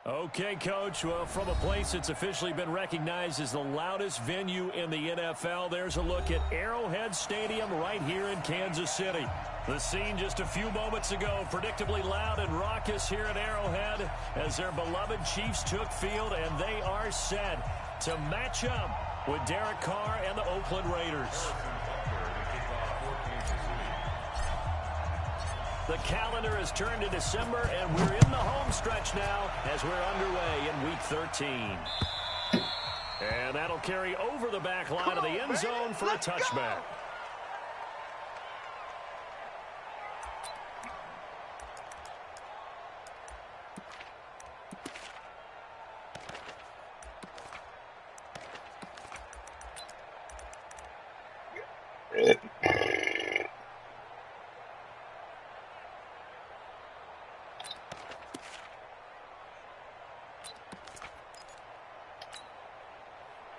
Okay, Coach. Well, from a place that's officially been recognized as the loudest venue in the NFL, there's a look at Arrowhead Stadium right here in Kansas City. The scene just a few moments ago, predictably loud and raucous here at Arrowhead as their beloved Chiefs took field, and they are set to match up with Derek Carr and the Oakland Raiders. The calendar has turned to December, and we're in the home stretch now as we're underway in Week 13. And that'll carry over the back line of the end zone for a touchback.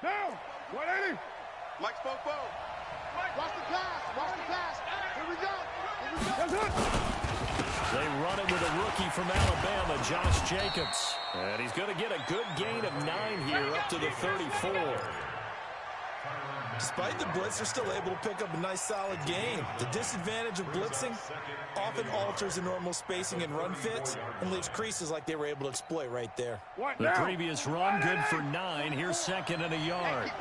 Down, 180. Mike Spofo. Watch the pass. Watch the pass. Here we go. Here we go. They run it with a rookie from Alabama, Josh Jacobs. And he's going to get a good gain of 9 here up to the 34. Despite the blitz, they're still able to pick up a nice solid gain. The disadvantage of blitzing often alters the normal spacing and run fits and leaves creases like they were able to exploit right there. The previous run good for 9. Here's second and a yard.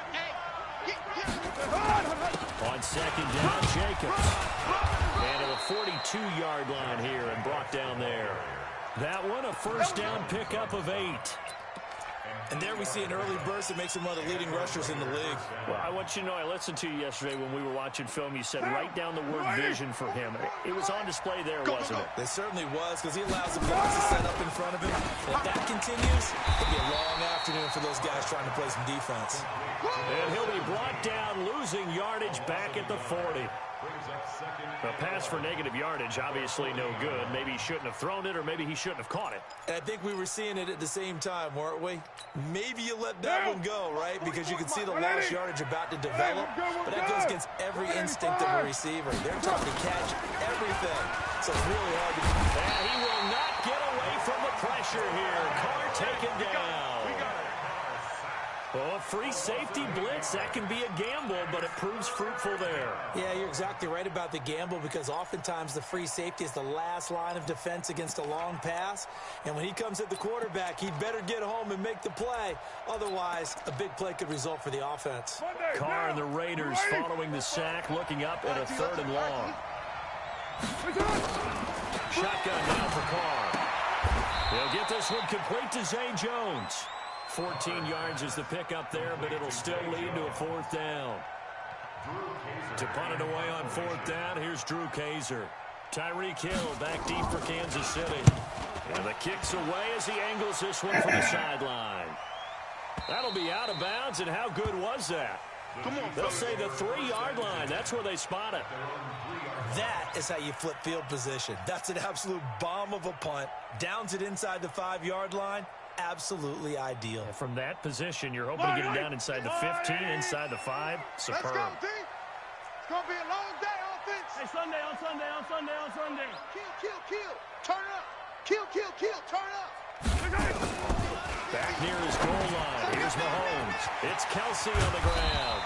On second down, Jacobs. And to the 42-yard line here and brought down there. That one a first down pickup of 8. And there we see an early burst that makes him one of the leading rushers in the league. Well, I want you to know, I listened to you yesterday when we were watching film. You said write down the word vision for him. It was on display there, wasn't it? It certainly was, because he allows the blocks to set up in front of him. And if that continues, it'll be a long afternoon for those guys trying to play some defense. And he'll be brought down, losing yardage back at the 40. A pass for negative yardage, obviously no good. Maybe he shouldn't have thrown it, or maybe he shouldn't have caught it. And I think we were seeing it at the same time, weren't we? Maybe you let that one go, right? Because you can see the lost yardage about to develop. But that goes against every instinct of a receiver. They're trying to catch everything. So it's really hard to... And he will not get away from the pressure here. Carr taken down. Oh, a free safety blitz, that can be a gamble, but it proves fruitful there. Yeah, you're exactly right about the gamble, because oftentimes the free safety is the last line of defense against a long pass. And when he comes at the quarterback, he'd better get home and make the play. Otherwise, a big play could result for the offense. Carr and the Raiders following the sack, looking up at a 3rd and long. Shotgun now for Carr. He'll get this one complete to Zay Jones. 14 yards is the pickup there, but it'll still lead to a 4th down. To punt it away on 4th down, here's Drew Kaiser. Tyreek Hill back deep for Kansas City. And the kick's away as he angles this one from the sideline. That'll be out of bounds, and how good was that? They'll say the 3-yard line. That's where they spot it. That is how you flip field position. That's an absolute bomb of a punt. Downs it inside the 5-yard line. Absolutely ideal. And from that position, you're hoping to get it down inside the 15, inside the 5. Superb. Let's go, D. It's going to be a long day on offense. Hey, Sunday. Kill. Turn up. Kill. Turn up. Back near his goal line. Here's Mahomes. It's Kelsey on the ground.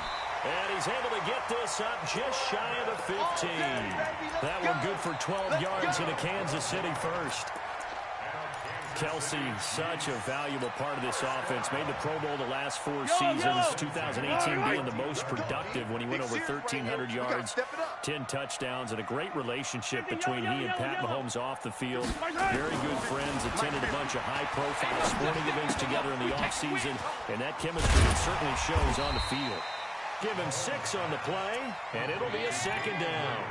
And he's able to get this up just shy of the 15. That one good for 12 yards into Kansas City first. Kelsey, such a valuable part of this offense. Made the Pro Bowl the last 4 seasons. 2018 being the most productive when he went over 1,300 yards, 10 touchdowns, and a great relationship between he and Pat Mahomes off the field. Very good friends, attended a bunch of high-profile sporting events together in the offseason, and that chemistry certainly shows on the field. Give him 6 on the play, and it'll be a 2nd down.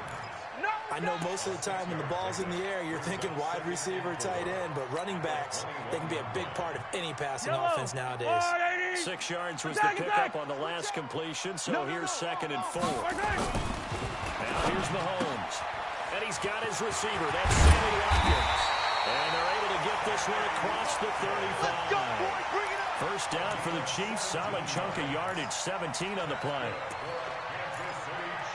I know most of the time when the ball's in the air, you're thinking wide receiver, tight end, but running backs, they can be a big part of any passing offense nowadays. 6 yards was the pickup on the last completion, so here's 2nd and 4. Now here's Mahomes. And he's got his receiver. That's Sammy Watkins. And they're able to get this one across the 35. First down for the Chiefs. Solid chunk of yardage, 17 on the play.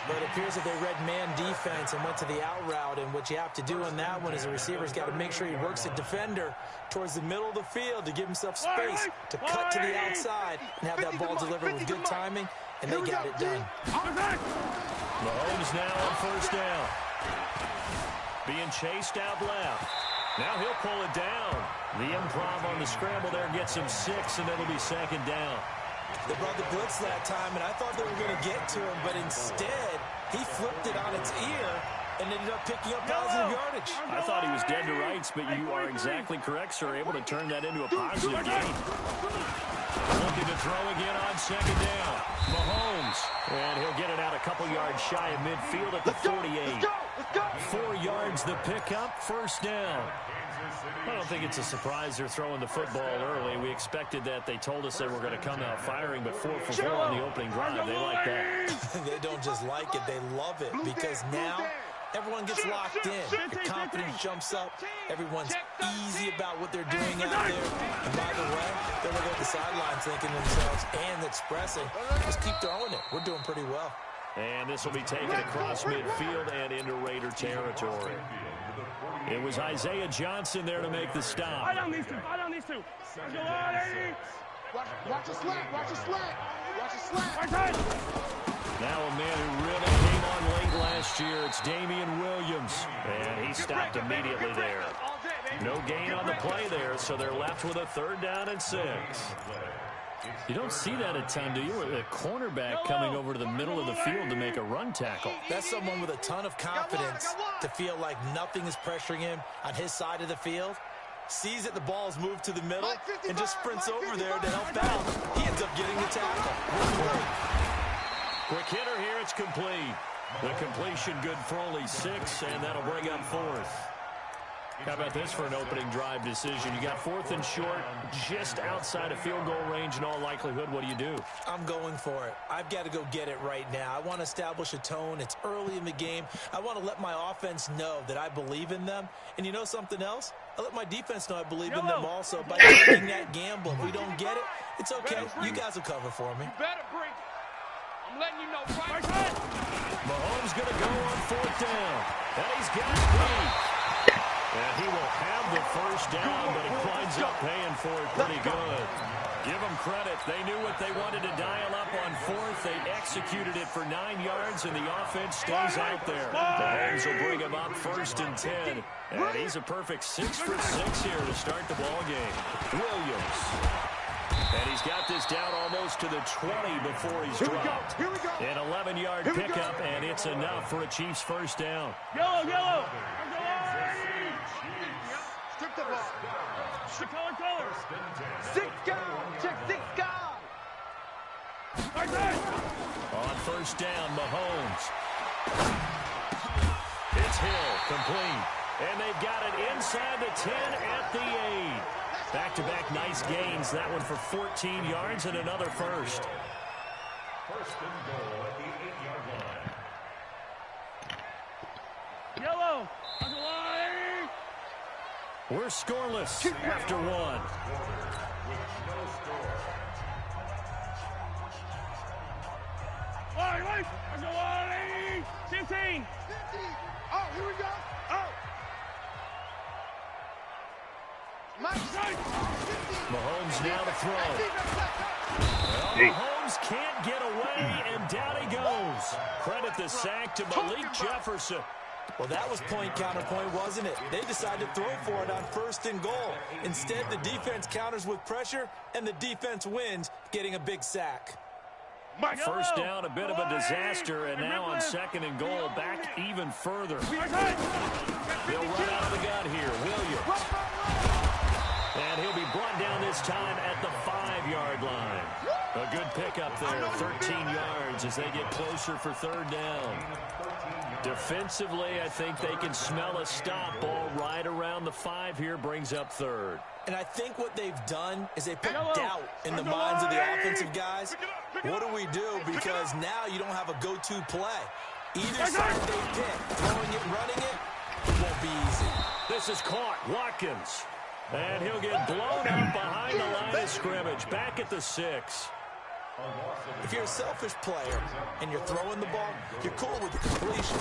But a appears that they read man defense and went to the out route, and what you have to do in that one is the receiver's got to make sure he works the defender towards the middle of the field to give himself space to cut to the outside and have that ball delivered with good timing, and they got it done. Mahomes now on first down. Being chased out left. Now he'll pull it down. The improv on the scramble there gets him 6, and it'll be second down. They brought the blitz that time, and I thought they were going to get to him, but instead, he flipped it on its ear and ended up picking up positive yardage. I thought he was dead to rights, but you are exactly correct, sir. Able to turn that into a positive gain. Looking to throw again on second down. Mahomes, and he'll get it out a couple yards shy of midfield at the 48. 4 yards the pickup, first down. I don't think it's a surprise they're throwing the football early. We expected that. They told us they were going to come out firing, but 4 for 4 on the opening drive. They like that. They don't just like it, they love it, because now everyone gets locked in. Your confidence jumps up. Everyone's easy about what they're doing out there. And by the way, they're looking at the sidelines thinking to themselves and expressing, just keep throwing it. We're doing pretty well. And this will be taken across midfield and into Raider territory. It was Isaiah Johnson there to make the stop. Fight on these two. Watch a slant. Watch a slant. Now a man who really came on late last year. It's Damian Williams. And he stopped immediately there. No gain on the play there, so they're left with a 3rd down and 6. You don't see that a ton, do you? A cornerback coming over to the middle of the field to make a run tackle. That's someone with a ton of confidence to feel like nothing is pressuring him on his side of the field. Sees that the ball's moved to the middle and just sprints over there to help out. He ends up getting the tackle. Quick hitter here, it's complete. The completion good for only 6, and that'll bring up 4th. How about this for an opening drive decision? You got 4th and short, just outside of field goal range in all likelihood. What do? I'm going for it. I've got to go get it right now. I want to establish a tone. It's early in the game. I want to let my offense know that I believe in them. And you know something else? I let my defense know I believe in them also by taking that gamble. If we don't get it, it's okay. You guys will cover for me. Better bring it. I'm letting you know right. Mahomes going to go on 4th down. And he's got speed. And he will have the first down, but he winds up paying for it pretty good. Give them credit. They knew what they wanted to dial up on 4th. They executed it for 9 yards, and the offense stays out there. Mahomes will bring him up 1st and 10. And he's a perfect 6 for 6 here to start the ball game. Williams. And he's got this down almost to the 20 before he's dropped. An 11-yard pickup, and it's enough for a Chiefs first down. Yellow. Strip the ball. Color. 6 guard. Check 6 guard. On first down, Mahomes. It's Hill, complete. And they've got it inside the 10 at the 8. Back-to-back nice gains. That one for 14 yards and another first. First and goal at the 8-yard line. Yellow. We're scoreless after 1. Wait. 15. Oh, here we go. Oh. Mahomes now to throw. Well, Mahomes can't get away, and down he goes. Credit the sack to Malik Jefferson. Well, that was point-counterpoint, wasn't it? They decided to throw for it on 1st and goal. Instead, the defense counters with pressure, and the defense wins, getting a big sack. First down, a bit of a disaster, and now on 2nd and goal, back even further. They'll run out of the gun here. Williams. And he'll be brought down this time at the 5-yard line. A good pickup there, 13 yards as they get closer for 3rd down. Defensively, I think they can smell a stop. Ball right around the 5 here, brings up 3rd. And I think what they've done is they put doubt in the minds of the offensive guys. What do we do? Because now you don't have a go-to play. Either side they pick, throwing it, running it won't be easy. This is caught. Watkins. And he'll get blown up behind the line of scrimmage. Back at the 6. If you're a selfish player and you're throwing the ball, you're cool with the completion.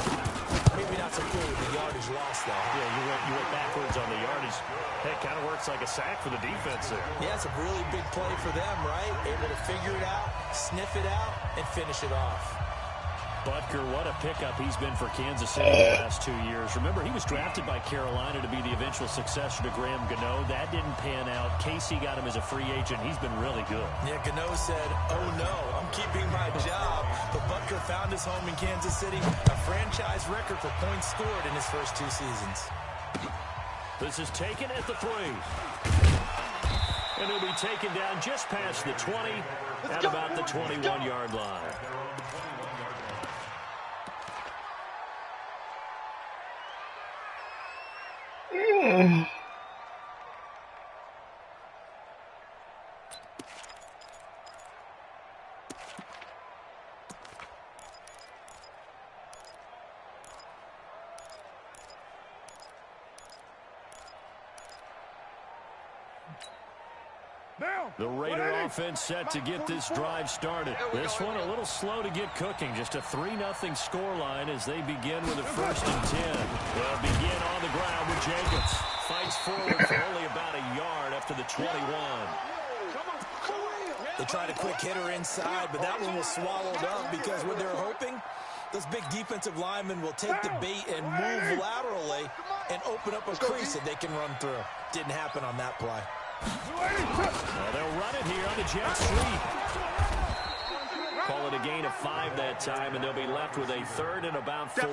Maybe not so cool with the yardage loss, though. Yeah, you went backwards on the yardage. Heck, kind of works like a sack for the defense there. Yeah, it's a really big play for them, right? Able to figure it out, sniff it out, and finish it off. Butker, what a pickup he's been for Kansas City the last 2 years. Remember, he was drafted by Carolina to be the eventual successor to Graham Gano. That didn't pan out. Casey got him as a free agent. He's been really good. Yeah, Gano said, oh no, I'm keeping my job. But Butker found his home in Kansas City, a franchise record for points scored in his first 2 seasons. This is taken at the 3. And he'll be taken down just past the 20 at about the 21-yard line. The Raider offense set to get this drive started. This one a little slow to get cooking. Just a 3-0 scoreline as they begin with a 1st and 10. They'll begin on the ground with Jacobs. Fights forward for only about a yard after the 21. They tried a quick hitter inside, but that one was swallowed up because what they're hoping, those big defensive linemen will take the bait and move laterally and open up a crease that they can run through. Didn't happen on that play. Well, they'll run it here on the jet sweep. Call it a gain of 5 that time, and they'll be left with a 3rd and about 4.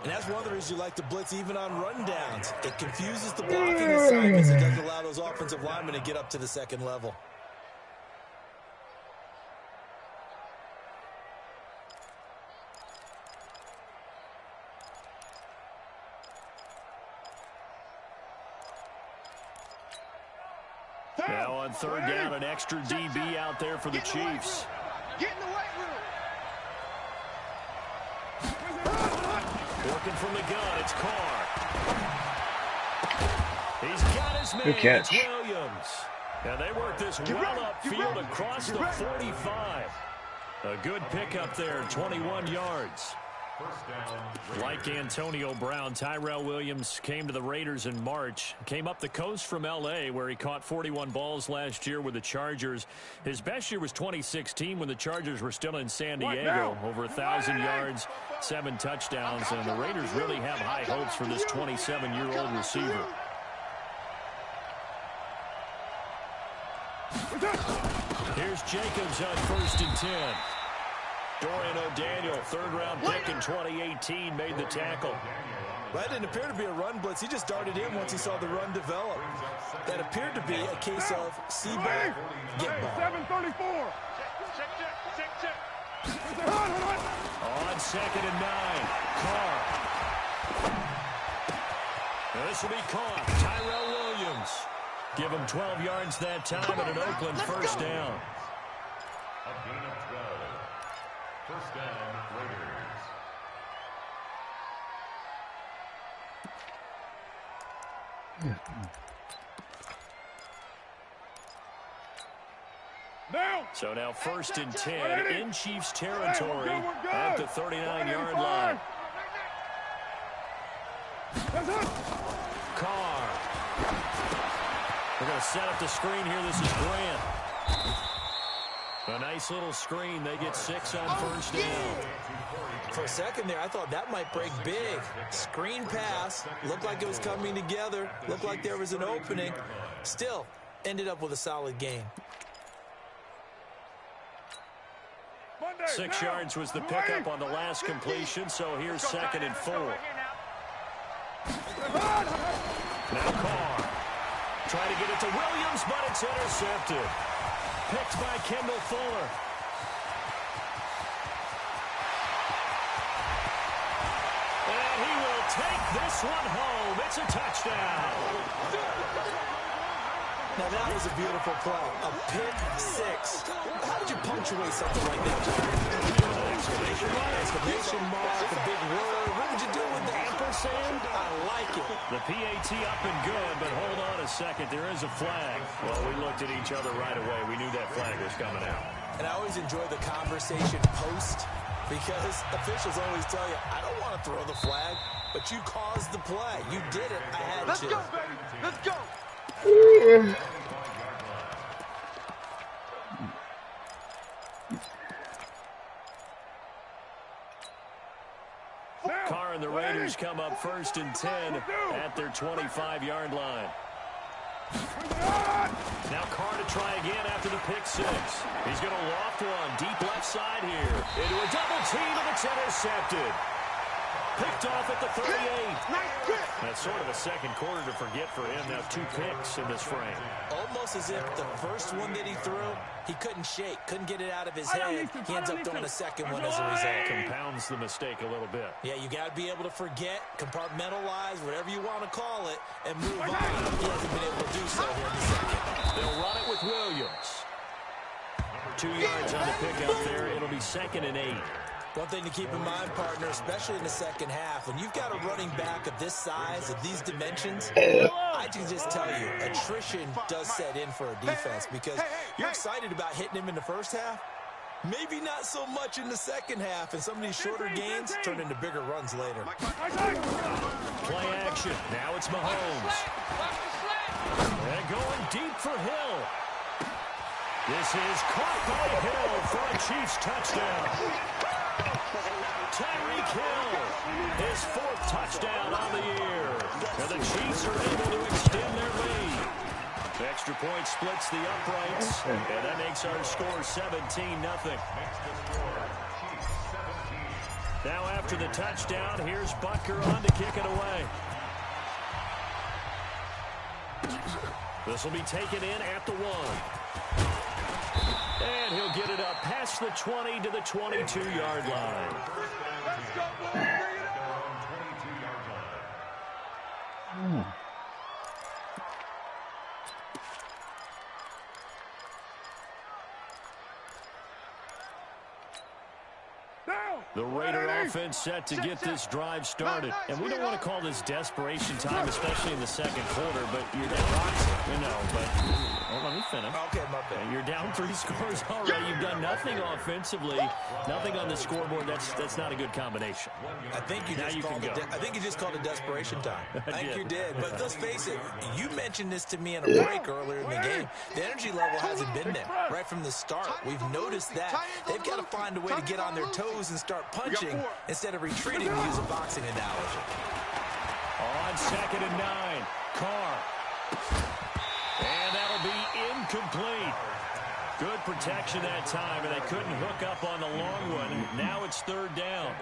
And that's one of the reasons you like to blitz even on rundowns. It confuses the blocking assignments. It doesn't allow those offensive linemen to get up to the 2nd level. Now on 3rd down, an extra DB out there for the Chiefs. Get in the weight room. Working from the gun, it's Carr. He's got his man, Good catch. it's Williams. And they work this well upfield across the 45. A good pickup there, 21 yards. Like Antonio Brown, Tyrell Williams came to the Raiders in March. Came up the coast from L.A., where he caught 41 balls last year with the Chargers. His best year was 2016 when the Chargers were still in San Diego. Over 1,000 yards, 7 touchdowns, and the Raiders really have high hopes for this 27-year-old receiver. Here's Jacobs on 1st and 10. Dorian O'Daniel, 3rd-round pick in 2018, made the tackle. That didn't appear to be a run blitz. He just darted in once he saw the run develop. That appeared to be a case of see ball, get ball. 734. On 2nd and 9, Carr. Now this will be caught. Tyrell Williams. Give him 12 yards that time and an Oakland 1st down. A gain of 12. 1st down, Raiders. So now 1st and 10 in Chiefs territory at the 39-yard line. Carr. We're going to set up the screen here. This is Grant. A nice little screen. They get 6 on 1st down. For a second there, I thought that might break big. Screen pass. Looked like it was coming together. Looked like there was an opening. Still, ended up with a solid gain. 6 yards was the pickup on the last completion, so here's 2nd and 4. Now Carr. Trying to get it to Williams, but it's intercepted. Picked by Kendall Fuller. And he will take this one home. It's a touchdown. Now that was a beautiful play. A pick 6. How did you punctuate something like that? Exclamation mark, a big word. What would you do with that? Ampersand? I like it. The PAT up and good, but hold on a second. There is a flag. Well, we looked at each other right away. We knew that flag was coming out. And I always enjoy the conversation post because officials always tell you, I don't want to throw the flag, but you caused the play. You did it. I had Let's to. go, baby. Let's go. Carr and the Raiders come up 1st and 10 at their 25-yard line. Now Carr to try again after the pick six. He's going to loft one deep left side here. Into a double team, and it's intercepted. Picked off at the 38. That's sort of a second quarter to forget for him. Now 2 picks in this frame. Almost as if the first one that he threw, he couldn't shake, couldn't get it out of his head. He ends up throwing a second one as a result. Compounds the mistake a little bit. Yeah, you got to be able to forget, compartmentalize, whatever you want to call it, and move on. He hasn't been able to do so here in the second. They'll run it with Williams. 2 yards on the pickup there. It'll be 2nd and 8. One thing to keep in mind, partner, especially in the second half, when you've got a running back of this size, of these dimensions, I can just tell you, attrition does set in for a defense because you're excited about hitting him in the first half. Maybe not so much in the second half, and some of these shorter gains turn into bigger runs later. Play action. Now it's Mahomes. And going deep for Hill. This is caught by Hill for a Chiefs touchdown. Tyreek Hill, his 4th touchdown on the year. And the Chiefs are able to extend their lead. The extra point splits the uprights, and that makes our score 17-0. Now after the touchdown, here's Butker on to kick it away. This will be taken in at the 1. And he'll get it up past the 20 to the 22-yard line. Let's go, boy. Bring it up. The Raider offense set to get this drive started. And we don't want to call this desperation time, especially in the second quarter, but you're down. You know, but let me finish. Okay, my bad. You're down 3 scores already. You've done nothing offensively, nothing on the scoreboard. That's not a good combination. I think you just called it desperation time. I think you did. But let's face it, you mentioned this to me in a break earlier in the game. The energy level hasn't been there right from the start. We've noticed that. They've got to find a way to get on their toes and start punching instead of retreating, to use a boxing analogy. On 2nd and 9, Carr. And that'll be incomplete. Good protection that time, and they couldn't hook up on the long one. Now it's 3rd down.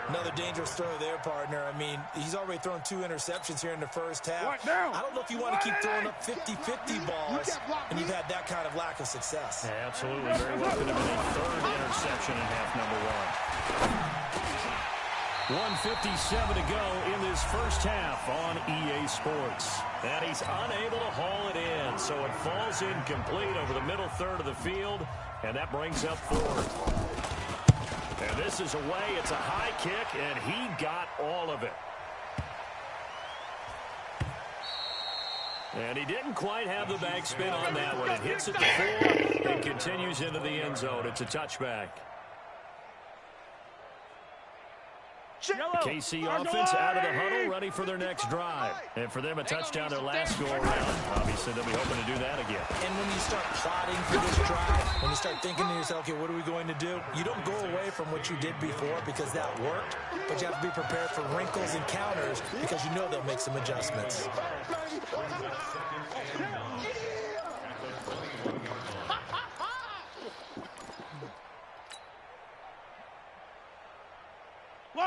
Another dangerous throw there, partner. I mean, he's already thrown 2 interceptions here in the first half. I don't know if you want to keep throwing up 50-50 balls, and you've had that kind of lack of success. Yeah, absolutely. Very well could have been a 3rd interception in half number 1. 1:57 to go in this first half on EA Sports. And he's unable to haul it in, so it falls incomplete over the middle third of the field, and that brings up 4th. And this is away. It's a high kick, and he got all of it. And he didn't quite have the backspin on that one. It hits at the 4 and continues into the end zone. It's a touchback. KC offense out of the huddle, ready for their next drive. And for them, a touchdown their last go-around. Obviously, they'll be hoping to do that again. And when you start plotting for this drive, when you start thinking to yourself, okay, what are we going to do? You don't go away from what you did before because that worked, but you have to be prepared for wrinkles and counters because you know they'll make some adjustments.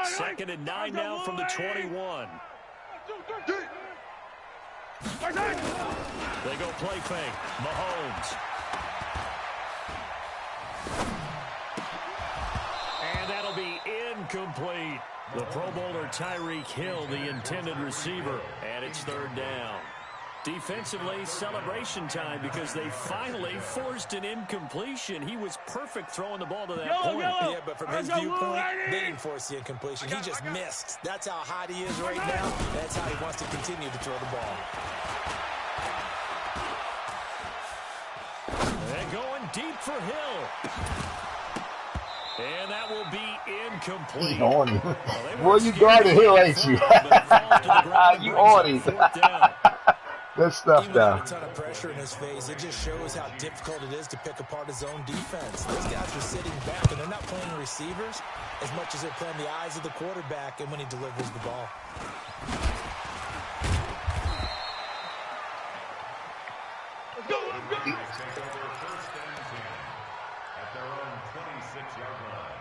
Second and 9 now from the 21. They go play fake. Mahomes. And that'll be incomplete. The Pro Bowler Tyreek Hill, the intended receiver, and it's 3rd down. Defensively, celebration time because they finally forced an incompletion. He was perfect throwing the ball to that point. Yeah, but from his viewpoint, they didn't force the incompletion. He just missed. That's how hot he is right now. That's how he wants to continue to throw the ball. And going deep for Hill. And that will be incomplete. On him. Well, you guarded Hill, ain't you? You on him. Good stuff, Even though. with a ton of pressure in his face, it just shows how difficult it is to pick apart his own defense. Those guys are sitting back, and they're not playing receivers as much as they're playing the eyes of the quarterback and when he delivers the ball. Let's go, let's go. Take over first and 10 at their own 26-yard line.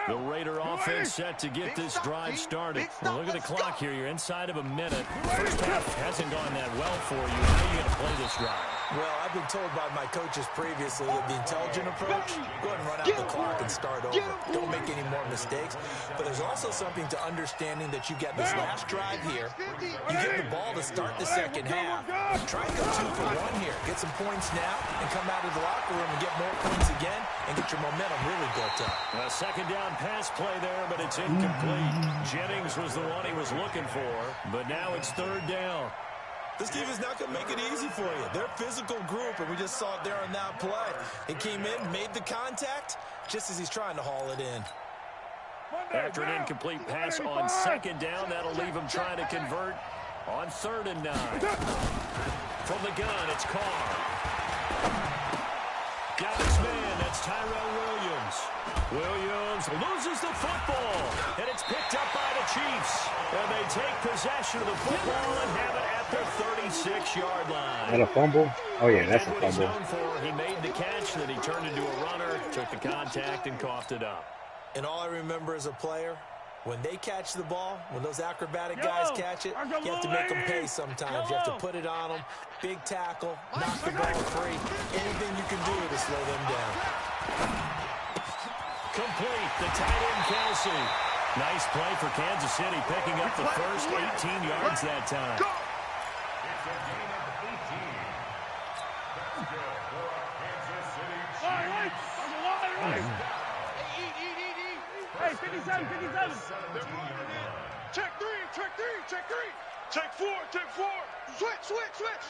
The Raider offense set to get this drive started. Well, look at the clock here. You're inside of a minute. First half hasn't gone that well for you. How are you going to play this drive? Well, I've been told by my coaches previously that the intelligent approach, go ahead and run out the clock and start over. Don't make any more mistakes. But there's also something to understanding that you get this last drive here. You get the ball to start the second half. Try and go 2 for 1 here. Get some points now and come out of the locker room and get more points again and get your momentum really built up. A second down pass play there, but it's incomplete. Jennings was the one he was looking for, but now it's third down. This defense not going to make it easy for you. They're a physical group, and we just saw it there on that play. He came in, made the contact, just as he's trying to haul it in. After an incomplete pass on second down, that'll leave him trying to convert on 3rd and 9. From the gun, it's Carr. Got his man, that's Tyrell Williams. Williams loses the football, and it's picked up by the Chiefs. And they take possession of the football and have it at their 36-yard line. Is that a fumble? Oh, yeah, that's a What he's fumble. known for, he made the catch, then he turned into a runner, took the contact, and coughed it up. And all I remember as a player, when they catch the ball, when those acrobatic guys catch it, you have to make them pay sometimes. You have to put it on them. Big tackle, knock the ball free. Anything you can do to slow them down. Complete, the tight end, Kelsey. Nice play for Kansas City, picking up the first 18 yards that time. It's a gain of 18. That's good for a Kansas City Chiefs. Hey, 57, 57. Check 3, check 3, check 3. Check 4, check 4. Switch, switch, switch.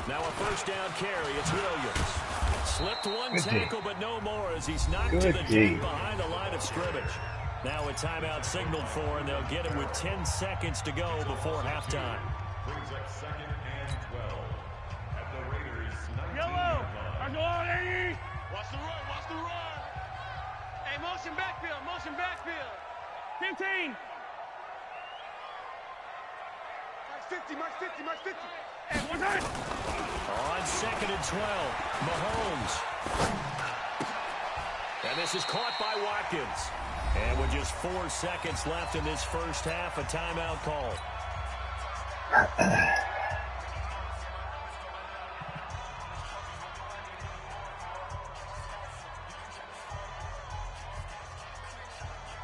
Now a first down carry, it's Williams. Slipped one tackle, but no more as he's knocked to the deep behind the line of scrimmage. Now a timeout signaled for, and they'll get it with 10 seconds to go before halftime. Brings up 2nd and 12 at the Raiders' 19-yard Yellow. line. Go on, Eddie. Watch the run, watch the run. Hey, motion backfield, motion backfield. 15. Max 50, max 50, max 50. Hey, one time. On 2nd and 12, Mahomes. And this is caught by Watkins. And with just 4 seconds left in this first half, a timeout call.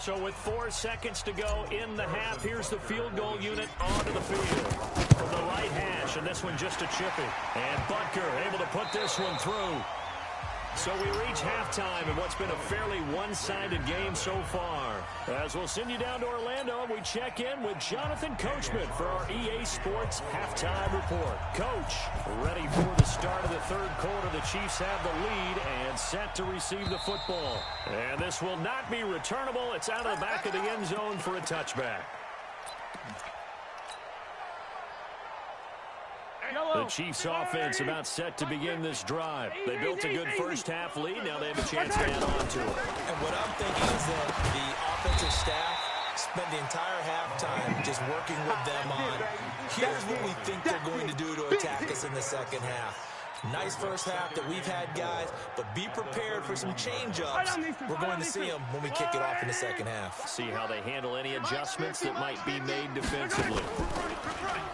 So with 4 seconds to go in the half, here's the field goal unit onto the field. From the right hash, and this one just a chippy. And Butker able to put this one through. So we reach halftime in what's been a fairly one-sided game so far. As we'll send you down to Orlando, we check in with Jonathan Coachman for our EA Sports Halftime Report. Coach, ready for the start of the third quarter. The Chiefs have the lead and set to receive the football. And this will not be returnable. It's out of the back of the end zone for a touchback. The Chiefs offense about set to begin this drive. They built a good first half lead. Now they have a chance to add on to it. And what I'm thinking is that the offensive staff spent the entire halftime just working with them on, here's what we think they're going to do to attack us in the second half. Nice first half that we've had, guys, but be prepared for some change-ups. We're going to see them when we kick it off in the second half. See how they handle any adjustments that might be made defensively.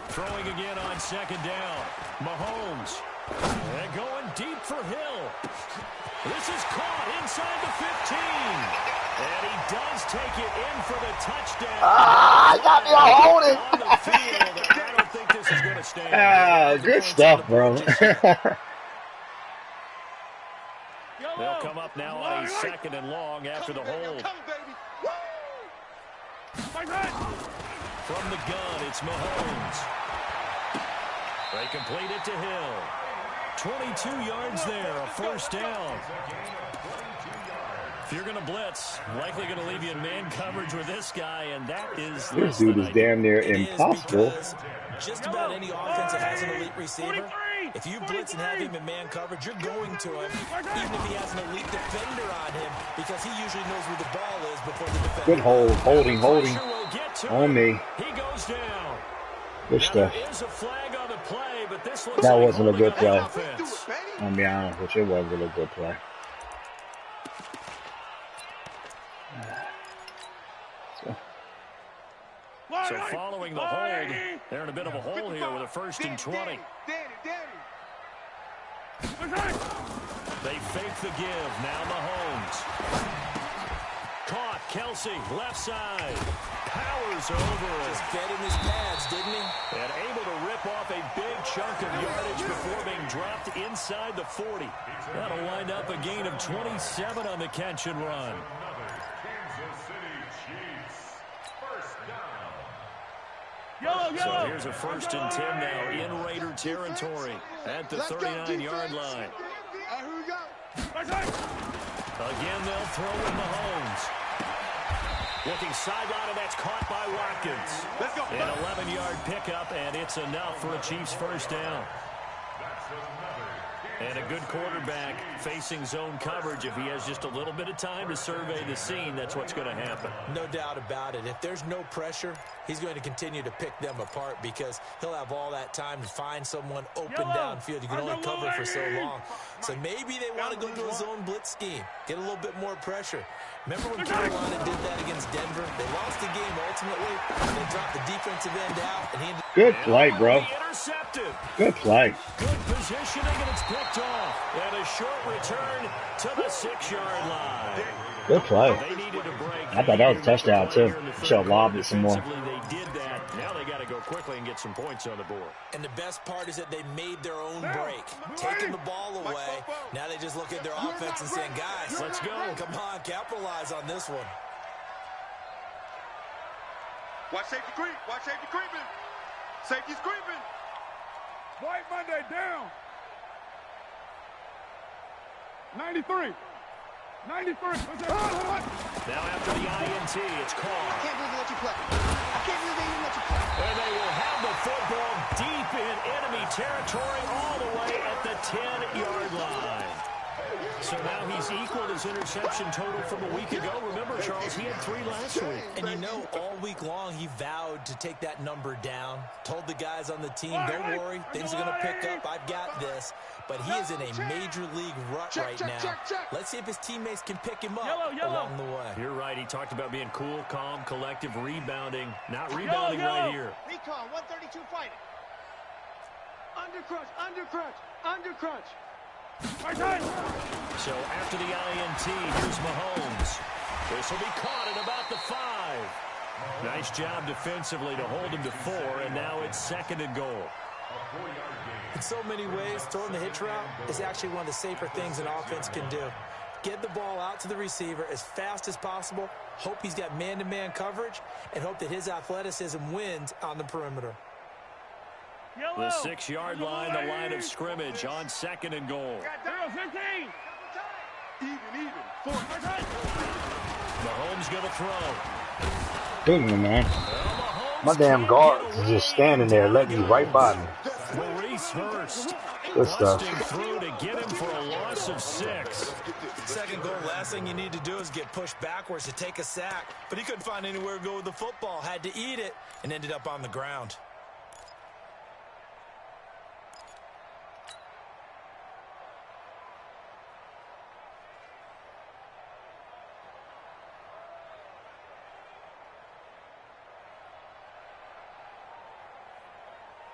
Throwing again on second down. Mahomes And going deep for Hill. This is caught inside the 15. And he does take it in for the touchdown. Ah, I got me a holding. On the field, and I don't think this is going to stand. Ah, good stuff, bro. They'll come up now on a 2nd and long after the hold. From the gun, it's Mahomes. They complete it to Hill. 22 yards there, a first down. If you're going to blitz, likely going to leave you in man coverage with this guy, and that is... This dude is damn near impossible. Just about any offense that has an elite receiver, if you blitz and have him in man coverage, you're going to him, even if he has an elite defender on him, because he usually knows where the ball is before the defender. Good hold, holding. On me. He goes down. Good stuff. There is a flag on the play, but this looks That like wasn't a good play. offense. I'll be honest with you, it wasn't a good play. So following the hold, they're in a bit of a hole here with a 1st and 20. They fake the give. Now Mahomes. Caught. Kelsey, left side. Powers over it. Just fed in his pads, didn't he? And able to rip off a big chunk of yardage before being dropped inside the 40. That'll wind up a gain of 27 on the catch and run. So here's a 1st and 10 now in Raider territory at the 39-yard line. Again, they'll throw with Mahomes. Looking sideline, and that's caught by Watkins. An 11-yard pickup, and it's enough for a Chiefs first down. And a good quarterback facing zone coverage. If he has just a little bit of time to survey the scene, that's what's going to happen. No doubt about it. If there's no pressure, he's going to continue to pick them apart because he'll have all that time to find someone open downfield. You can only cover for so long. So maybe they want to go to a zone blitz scheme, get a little bit more pressure. Remember when Carolina did that against Denver? They lost the game ultimately. They dropped the defensive end out. And he Good play, bro. Good play. Good positioning, and it's picked off. And a short return to the 6-yard line. Good play. They needed a break. I thought that was a touchdown, too. Should have lobbed it some more. They did that. Now they got to go quickly and get some points on the board. And the best part is that they made their own break, taking the ball away. Now they just look at their offense and saying, guys, let's go. Come on, capitalize on this one. Watch safety creep. Watch safety creeping. Safety's creeping. White Monday down. 93. 93. Now after the INT, it's called. I can't believe they let you play. I can't believe they even let you play. And they will have the football deep in enemy territory all the way at the 10-yard line. So now he's equaled his interception total from a week ago. Remember, Charles, he had 3 last week. And you know, all week long, he vowed to take that number down. Told the guys on the team, don't worry, things are going to pick up. I've got this. But he is in a major league rut right now. Let's see if his teammates can pick him up along the way. You're right. He talked about being cool, calm, collective, rebounding. Not rebounding right here. Recon, 132 fighting. Undercrunch, undercrunch, undercrunch. So after the INT, here's Mahomes. This will be caught at about the 5. Nice job defensively to hold him to 4, and now it's 2nd and goal. In so many ways, throwing the hitch route is actually one of the safer things an offense can do. Get the ball out to the receiver as fast as possible, hope he's got man-to-man coverage, and hope that his athleticism wins on the perimeter. The 6-yard line, the line of scrimmage on 2nd and goal. Even. Mahomes going to throw. Good one, man. My damn guards is just standing there letting you right by me. Maurice Hurst. Good stuff. Through to get him for a loss of 6. 2nd goal, last thing you need to do is get pushed backwards to take a sack. But he couldn't find anywhere to go with the football, had to eat it, and ended up on the ground.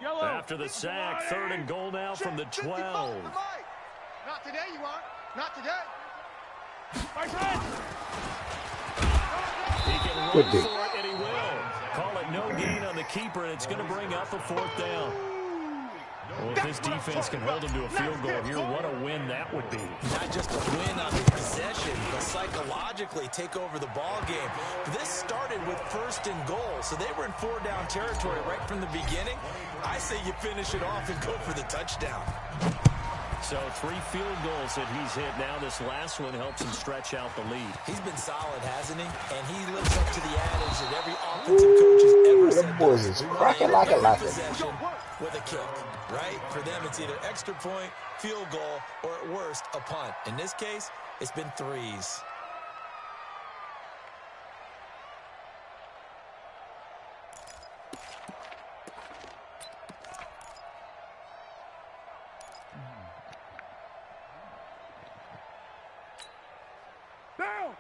After the sack, 3rd and goal now from the 12. Not today, you aren't. Not today. He can run for it, and he will. Call it no gain on the keeper, and it's going to bring up a 4th down. Well, if this defense can hold him to a field goal here, what a win that would be. Not just a win on the possession, but psychologically take over the ball game. This started with 1st and goal, so they were in 4-down territory right from the beginning. I say you finish it off and go for the touchdown. So 3 field goals that he's hit now. This last one helps him stretch out the lead. He's been solid, hasn't he? And he lives up to the adage that every offensive coach has ever said. Them boys is cracking like a laugh. With a kick, right? For them, it's either extra point, field goal, or at worst, a punt. In this case, it's been 3s.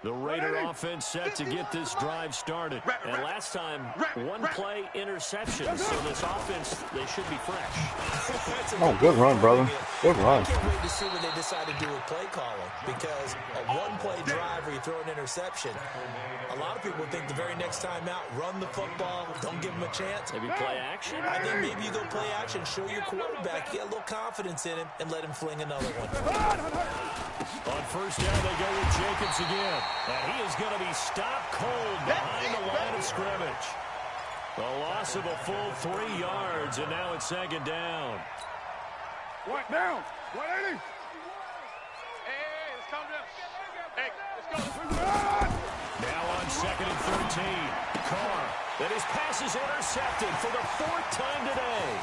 The Raider offense set to get this drive started. And last time, 1 play interception. So this offense, they should be fresh. Oh, good run, brother. Good run. I can't wait to see what they decide to do with play calling, because a 1-play drive where you throw an interception, a lot of people think the very next time out, run the football, don't give them a chance. Maybe play action. I think maybe you go play action, show your quarterback, get a little confidence in him, and let him fling another one. On 1st down, they go with Jacobs again. And he is going to be stopped cold behind the line of scrimmage. A loss of a full 3 yards, and now it's 2nd down. What down? 180. Hey, let's calm down. Hey, let's go. Now on 2nd and 13. Carr, and his pass is intercepted for the 4th time today.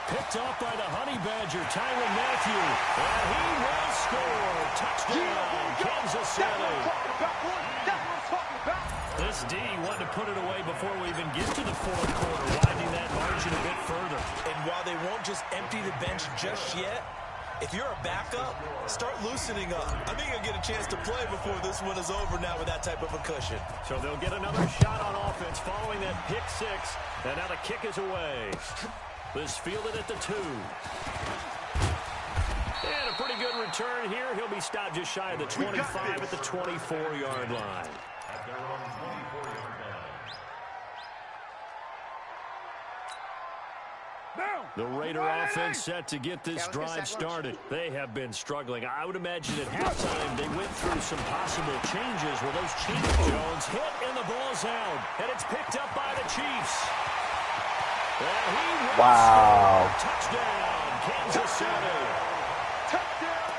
Picked off by the Honey Badger, Tyrann Mathieu. And he will score. Touchdown, Kansas City. This D wanted to put it away before we even get to the 4th quarter, widening that margin a bit further. And while they won't just empty the bench just yet, if you're a backup, start loosening up. I think you'll get a chance to play before this one is over now with that type of a cushion. So they'll get another shot on offense following that pick 6. And now the kick is away. This fielded at the 2. And a pretty good return here. He'll be stopped just shy of the 25 at the 24-yard line. At their own 24-yard line. The Raider offense set to get this drive started. They have been struggling. I would imagine at halftime they went through some possible changes. Well, those Chiefs, Jones hit and the ball's out. And it's picked up by the Chiefs. Wow. Touchdown, Kansas City.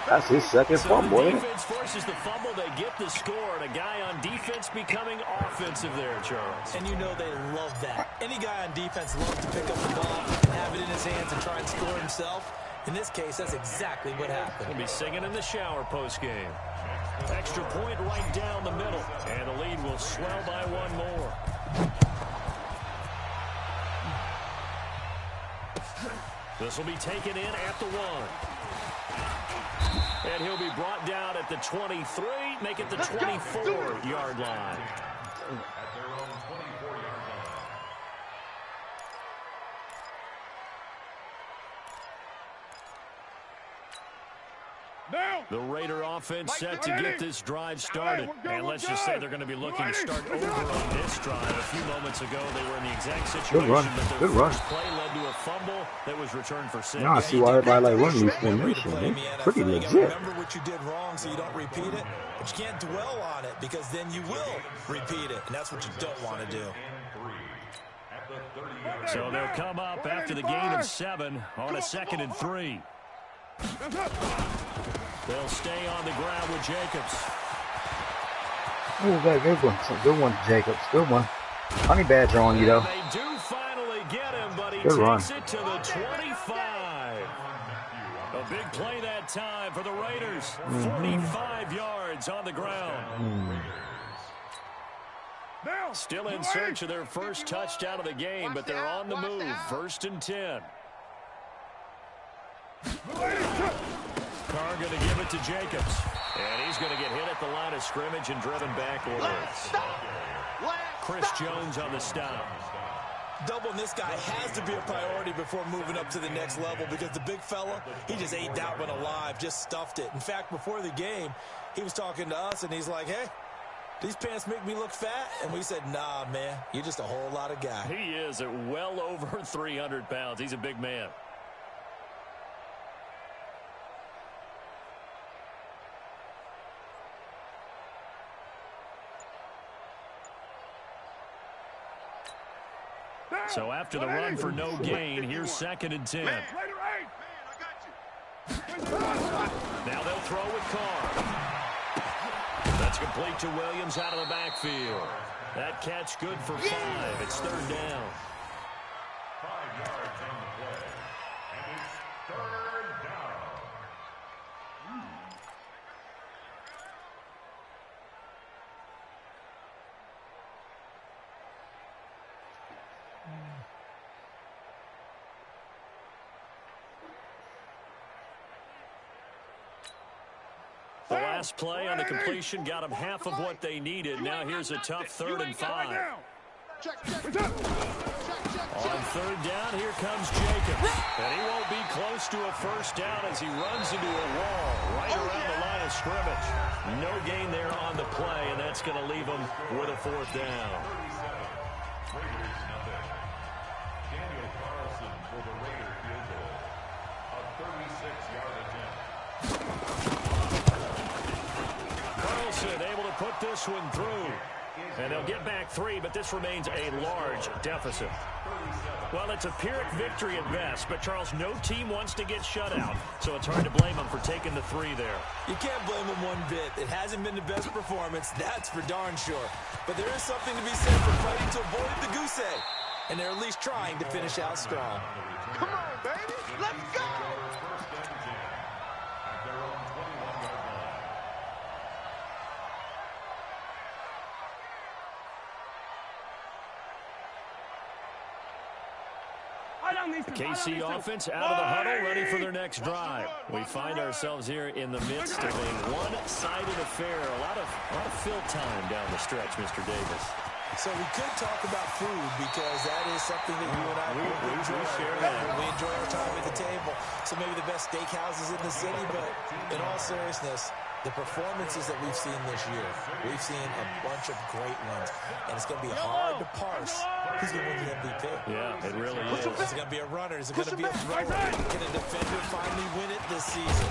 That's his 2nd fumble. So the defense forces the fumble. They get the score. And a guy on defense becoming offensive there, Charles. And you know they love that. Any guy on defense loves to pick up the ball and have it in his hands and try and score himself. In this case, that's exactly what happened. He'll be singing in the shower post-game. Extra point right down the middle. And the lead will swell by 1 more. This will be taken in at the 1. And he'll be brought down at the 23, make it the 24-yard line. At their own 24-yard line. The Raider offense set to get this drive started. And let's just say they're going to be looking to start over on this drive. A few moments ago, they were in the exact situation. Good run. That their first play led to a fumble that was returned for 6. Now I see why everybody like running these formations. They're pretty legit. Remember what you did wrong so you don't repeat it, but you can't dwell on it because then you will repeat it, and that's what you don't want to do. So they'll come up after the gain of 7 on a 2nd and 3. They'll stay on the ground with Jacobs. Oh, good one. Good one, Jacobs. Good one. Honey Badger on you, though. They do finally get him, but he good run. takes it to the 25. A big play that time for the Raiders. 45 yards on the ground. Still in search of their first touchdown of the game, but they're on the move. 1st and 10. Carr going to give it to Jacobs. And he's going to get hit at the line of scrimmage and driven backwards. Chris Jones on the stop. Doubling this guy has to be a priority before moving up to the next level because the big fella, he just ate that one alive, just stuffed it. In fact, before the game, he was talking to us, and he's like, hey, these pants make me look fat? And we said, nah, man, you're just a whole lot of guy. He is at well over 300 pounds. He's a big man. So after the run for no gain, here's 2nd and 10. Now they'll throw with Carr. That's complete to Williams out of the backfield. That catch good for 5. It's 3rd down. 5 yards on the play. And it's 3rd down. The last play on the completion got them half of what they needed. Now here's a tough 3rd and 5. On 3rd down, here comes Jacobs. And he won't be close to a 1st down as he runs into a wall right around the line of scrimmage. No gain there on the play, and that's going to leave him with a 4th down. Raiders nothing. Daniel Carlson for the Raider field goal. A 36-yard attempt. Carlson able to put this one through. And they'll get back 3, but this remains a large deficit. Well, it's a Pyrrhic victory at best, but, Charles, no team wants to get shut out, so it's hard to blame them for taking the 3 there. You can't blame them one bit. It hasn't been the best performance, that's for darn sure. But there is something to be said for fighting to avoid the goose egg, and they're at least trying to finish out strong. Come on, baby. Let's go. At their own 21-yard line. The KC offense out of the huddle, ready for their next drive. We find ourselves here in the midst of a one-sided affair. A lot of fill time down the stretch, Mr. Davis. So we could talk about food because that is something that you and I we enjoy our time at the table. So maybe the best steakhouses in the city, but in all seriousness, the performances that we've seen this year, we've seen a bunch of great ones, and it's going to be hard to parse who's going to win the MVP. Yeah, it really is. Is it going to be a runner? Is it going to be a thrower? Can a defender finally win it this season?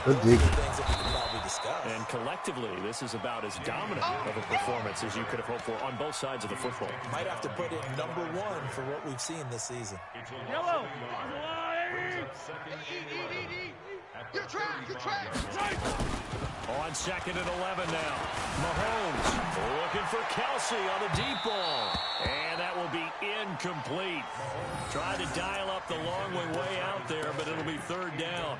Good Those are dig. the things that we can probably discuss. And collectively, this is about as dominant of a performance as you could have hoped for on both sides of the football. Might have to put it number 1 for what we've seen this season. Yellow. Good track, good track. On 2nd and 11 now. Mahomes looking for Kelsey on the deep ball. And that will be incomplete. Tried to dial up the long way out there, but it'll be 3rd down.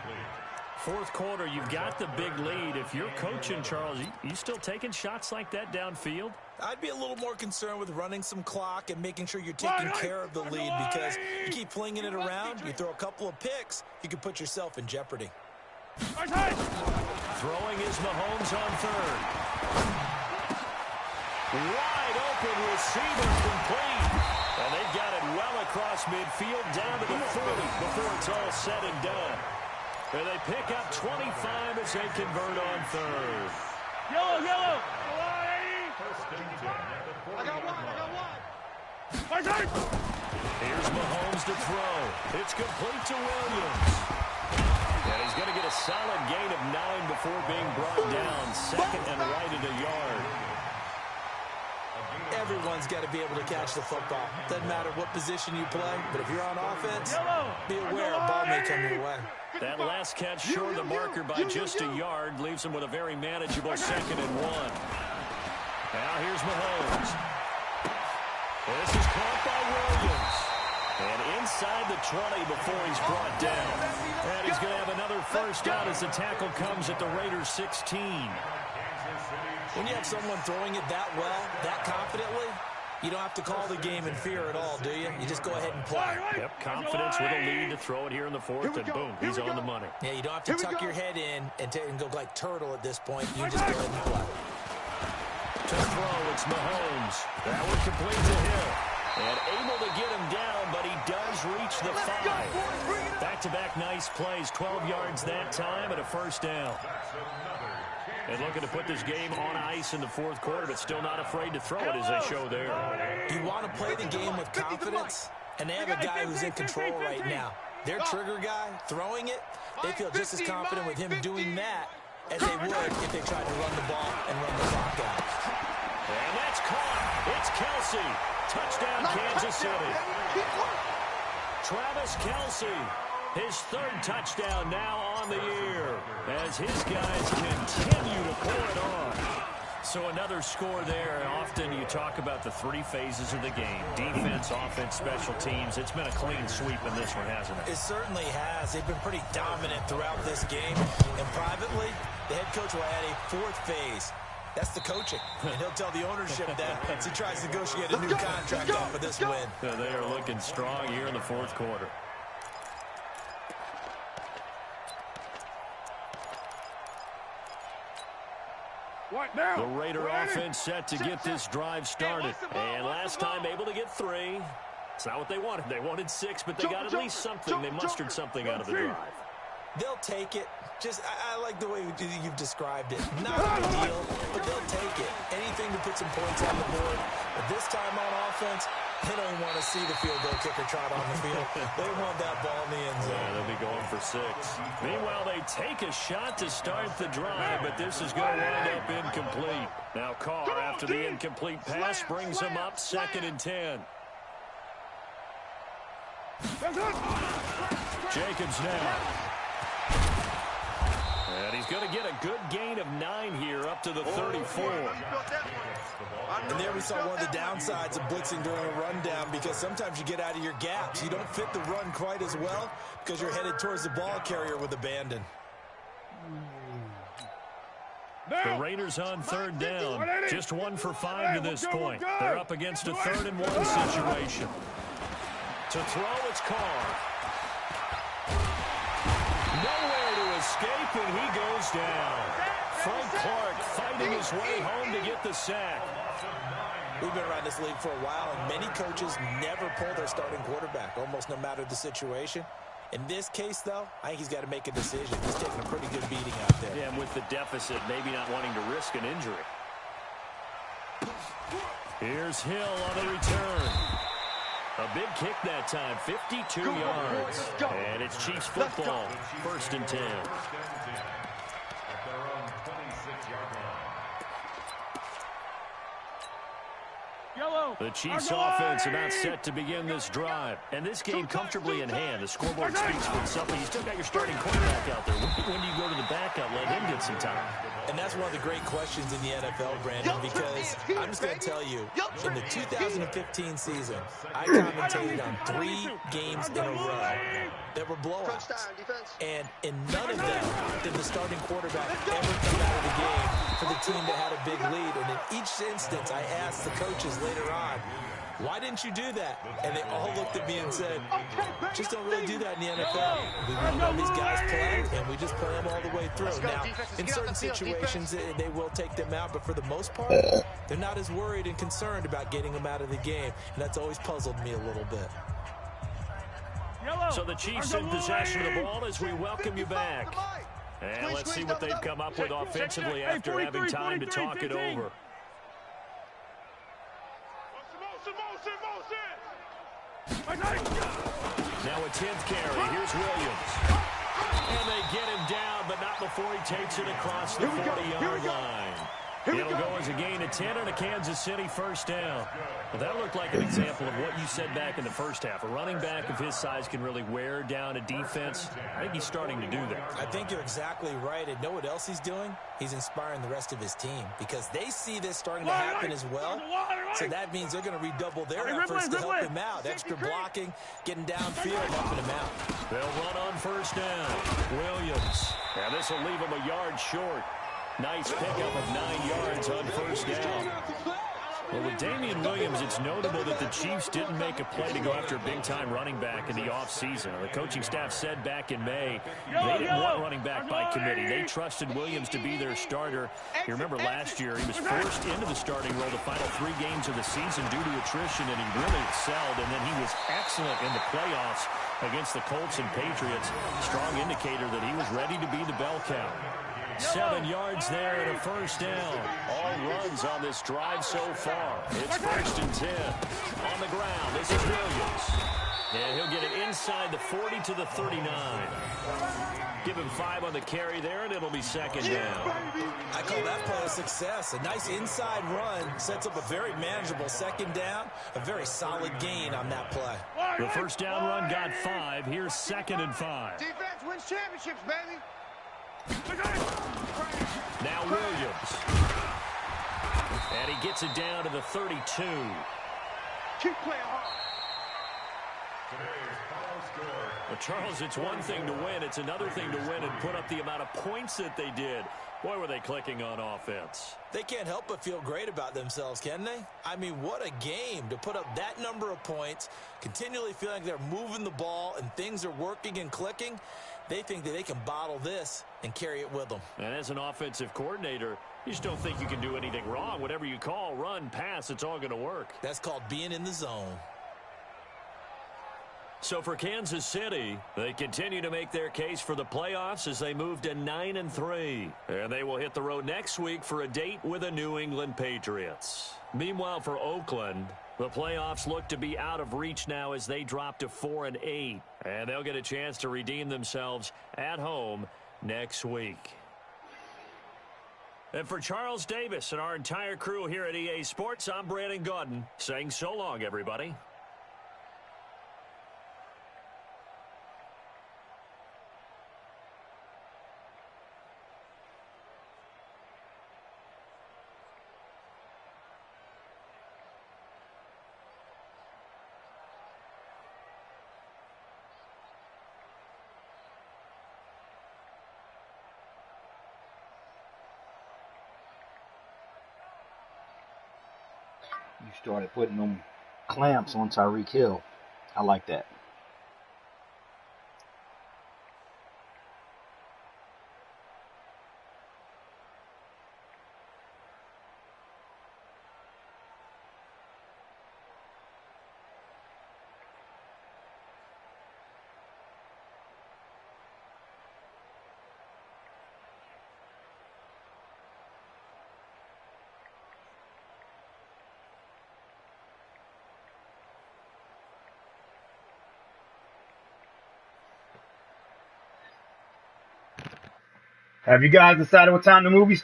4th quarter, you've got the big lead. If you're coaching, Charles, you still taking shots like that downfield? I'd be a little more concerned with running some clock and making sure you're taking care of the lead because you keep flinging it around, you throw a couple of picks, you can put yourself in jeopardy. Throwing is Mahomes on 3rd. Wide open receiver complete. And they've got it well across midfield down to the 40 before it's all said and done. And they pick up 25 as they convert on 3rd. Yellow. I got one. Here's Mahomes to throw. It's complete to Williams. And he's going to get a solid gain of 9 before being brought down. 2nd and right at a yard. Everyone's got to be able to catch the football. Doesn't matter what position you play, but if you're on offense, be aware a ball may come your way. That last catch short of the marker by just a yard leaves him with a very manageable 2nd and 1. Now here's Mahomes. This is caught by Williams. And inside the 20 before he's brought down. And he's going to have another 1st down as the tackle comes at the Raiders 16. When you have someone throwing it that well, that confidently, you don't have to call the game in fear at all, do you? You just go ahead and play. Yep, confidence with a lead to throw it here in the 4th, and boom, he's on the money. Yeah, you don't have to tuck your head in and go like turtle at this point. You just go ahead and play. To throw, it's Mahomes. That one complete to him. And able to get him the 5. Back-to-back nice plays, 12 yards that time and a first down. And looking to put this game on ice in the fourth quarter, but still not afraid to throw it as they show there. You want to play the game with confidence, and they have a guy who's in control right now. Their trigger guy, throwing it, they feel just as confident with him doing that as they would if they tried to run the ball and run the clock out. And that's caught. It's Kelsey. Touchdown, Kansas City. Travis Kelsey, his third touchdown now on the year as his guys continue to pull it on. So another score there. Often you talk about the three phases of the game: defense, offense, special teams. It's been a clean sweep in this one, hasn't it? It certainly has. They've been pretty dominant throughout this game. And privately, the head coach will add a fourth phase. That's the coaching. And he'll tell the ownership that as he tries to negotiate a new contract off of this win. Yeah, they are looking strong here in the fourth quarter. What now? The Raider offense set to get this drive started. And last time able to get 3. It's not what they wanted. They wanted 6, but they got at least something. They mustered something out of the drive. They'll take it. I like the way you've described it. Not a big deal, but they'll take it. Anything to put some points on the board. But this time on offense, they don't want to see the field goal kicker trot on the field. They want that ball in the end zone. Yeah, they'll be going for 6. Meanwhile, they take a shot to start the drive, but this is going to wind up incomplete. Now Carr, after the incomplete pass, brings him up 2nd and 10. Jacobs now. And he's going to get a good gain of 9 here up to the 34. And there we saw one of the downsides of blitzing during a rundown, because sometimes you get out of your gaps. You don't fit the run quite as well because you're headed towards the ball carrier with abandon. The Raiders on 3rd down. Just 1 for 5 to this point. They're up against a 3rd and 1 situation. To throw, it's Carr. Nowhere to escape, and he goes down. Frank Clark fighting his way home to get the sack. We've been around this league for a while, and many coaches never pull their starting quarterback, almost no matter the situation. In this case, though, I think he's got to make a decision. He's taking a pretty good beating out there. Yeah, and with the deficit, maybe not wanting to risk an injury. Here's Hill on the return. A big kick that time, 52 yards. And it's Chiefs football, 1st and 10. The Chiefs offense about set to begin this drive. And this game comfortably in hand. The scoreboard speaks for itself. But you still got your starting quarterback out there. When do you go to the backup, let him get some time? And that's one of the great questions in the NFL, Brandon, because I'm just going to tell you, in the 2015 season, I commentated on 3 games in a row that were blowouts. And in none of them did the starting quarterback ever come out of the game for the team that had a big lead. And in each instance, I asked the coaches later on, why didn't you do that? And they all looked at me and said, just don't really do that in the NFL. We know these guys play, and we just play them all the way through. Now, in certain situations, they will take them out, but for the most part, they're not as worried and concerned about getting them out of the game, and that's always puzzled me a little bit. So the Chiefs in possession of the ball as we welcome you back. And let's see what they've come up with offensively after having time to talk it over. Now a 10th carry. Here's Williams. And they get him down, but not before he takes it across the 40-yard line. It'll go as a gain of 10 and a Kansas City 1st down. Well, that looked like an example of what you said back in the first half. A running back of his size can really wear down a defense. I think he's starting to do that. I think you're exactly right. And know what else he's doing? He's inspiring the rest of his team because they see this starting to happen as well. So that means they're going to redouble their efforts to help him out. Extra blocking, getting downfield, helping him out. They'll run on 1st down. Williams. And this will leave him a yard short. Nice pickup of 9 yards on 1st down. Well, with Damian Williams, it's notable that the Chiefs didn't make a play to go after a big-time running back in the offseason. The coaching staff said back in May they didn't want running back by committee. They trusted Williams to be their starter. You remember last year he was forced into the starting role the final 3 games of the season due to attrition, and he really excelled. And then he was excellent in the playoffs against the Colts and Patriots. Strong indicator that he was ready to be the bell cow. 7 yards there and a first down. All runs on this drive so far. It's 1st and 10. On the ground, this is Williams. And he'll get it inside the 40 to the 39. Give him 5 on the carry there, and it'll be 2nd down. I call that play a success. A nice inside run sets up a very manageable 2nd down. A very solid gain on that play. The first down run got 5. Here's 2nd and 5. Defense wins championships, baby. Now Williams. And he gets it down to the 32. Keep playing hard. Today's final score. Well, Charles, it's one thing to win. It's another thing to win and put up the amount of points that they did. Boy, were they clicking on offense. They can't help but feel great about themselves, can they? I mean, what a game to put up that number of points, continually feeling they're moving the ball and things are working and clicking. They think that they can bottle this and carry it with them. And as an offensive coordinator, you just don't think you can do anything wrong. Whatever you call, run, pass, it's all going to work. That's called being in the zone. So for Kansas City, they continue to make their case for the playoffs as they move to 9-3. And they will hit the road next week for a date with the New England Patriots. Meanwhile, for Oakland, the playoffs look to be out of reach now as they drop to 4-8. And they'll get a chance to redeem themselves at home next week. And for Charles Davis and our entire crew here at EA Sports, I'm Brandon Gaudin saying so long, everybody. You started putting them clamps on Tyreek Hill. I like that. Have you guys decided what time the movie